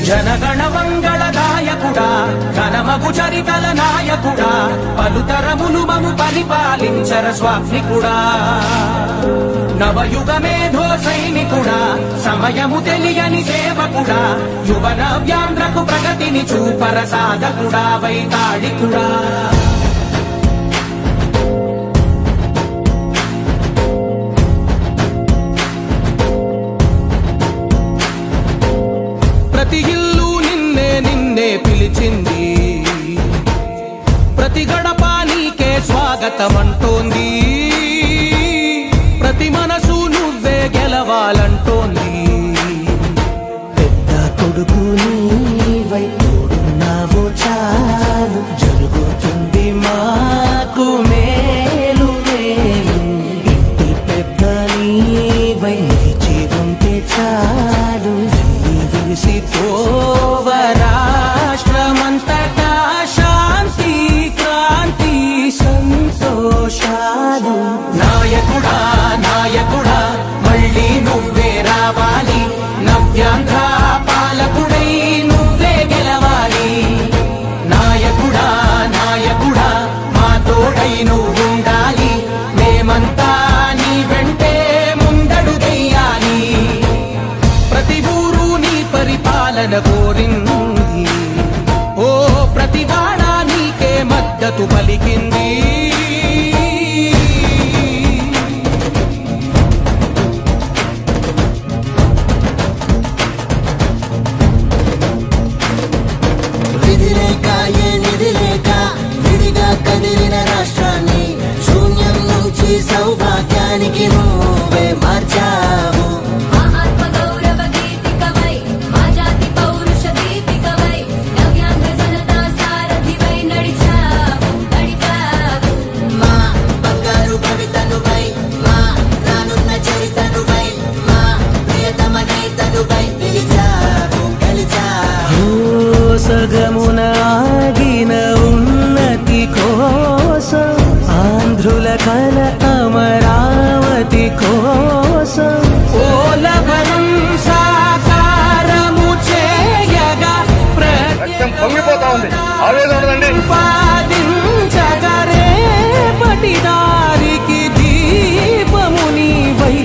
జనగణ మంగళదాయకుడా ఘనమగు చరితల నాయకుడా పలుతరములు మము పరిపాలించర స్వామికుడా నవయుగ మేధో సైనికుడా సమయము తెలియని సేవకుడా యువన వ్యాంధ్రకు ప్రగతిని చూపర సాధకుడా వైతాళికుడా ప్రతి ఇల్లు నిన్నే నిన్నే పిలిచింది ప్రతి గడప నీకే స్వాగతమంటోంది ప్రతి మనసు నువ్వే గెలవాలంటోంది పెద్ద కొడుకు నీవై తోడున్నావు చాలు జరుగుతుంది మాకు మేలు మేలు ఇంటి పెద్ద నీవై నిలిచి ఉంటే చాలు విసిపోవ రాష్ట్రమంతటా శాంతి క్రాంతి సంతోషాలు నాయకుడా నాయకుడా మళ్ళీ నువ్వే రావాలి నవ్యాంధ్ర పాలకుడై నువ్వే గెలవాలి నాయకుడా నాయకుడా మా తోడై నువ్వుండాలి మేమంతా నీ వెంటే ముందడుగెయ్యాలి ప్రతి ఊరు నీ పరిపాలన కోరింది ఓ ప్రతివాడ నీకే మద్దతు పలికింది కదిలిన రాష్ట్రాన్ని శూన్యం నుంచి సౌభాగ్యానికి నువ్వే మార్చావు ఆత్మగౌరవ గీతికవై మా జాతి పౌరుష దీపికవై నవ్యాంధ్ర జనతా సారథివై నడిచావు నడిపావు మా బంగారు భవితనువై మా రానున్న చరితనువై మా ప్రియతమ గీతనువై పిలిచావు గెలిచావు సగమున ఆగిన ఉన్నతి కోసం ఆంధ్రుల కల అమరావతి కోసం పోలవరం సాకారము చేయగా పొంగిపోతా ఉంది ఆవేదన ఉందండి ఉపాదించగరే పటిదారికి దీపము నీవై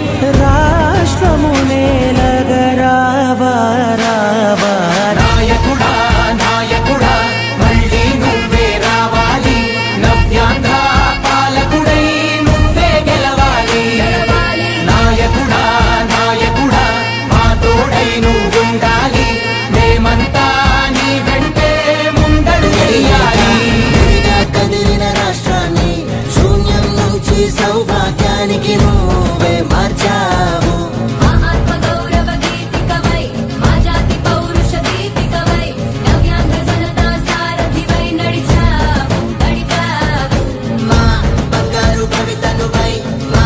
రాష్ట్రము నేలగరావా రావా నాయకుడా నాయకుడా మళ్ళీ నువ్వే రావాలి నవ్యాంధ్ర పాలకుడై నువ్వే గెలవాలి నాయకుడా నాయకుడా మా తోడై నువ్వుండాలి మేమంతా నీ వెంటే ముందడుగెయ్యాలి కదిలిన రాష్ట్రాన్ని శూన్యం నుంచి సౌభాగ్యానికి నువ్వే మార్చావు ఆత్మగౌరవ గీతికవై మా జాతి పౌరుష దీపికవై నవ్యాంధ్ర జనతా సారథివై నడిచావు నడిపావు మా బంగారు భవితనువై మా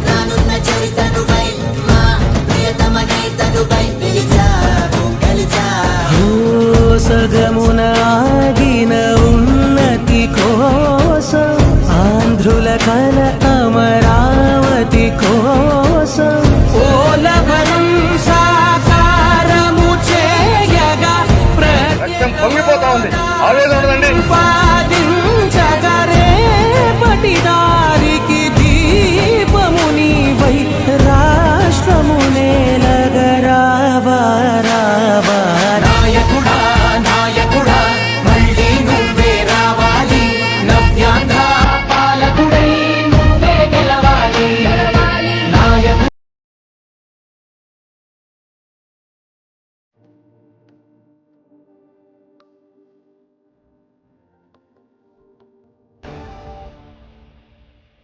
రానున్న చరితనువై మా ప్రియతమ గీతనువై పిలిచావు గెలిచావు సగమున ఆగిన ఉన్నతి కోసం ఆంధ్రుల కల అమరావతి కోసం పోలవరం సాకారము చేయగా పొంగిపోతా ఉంది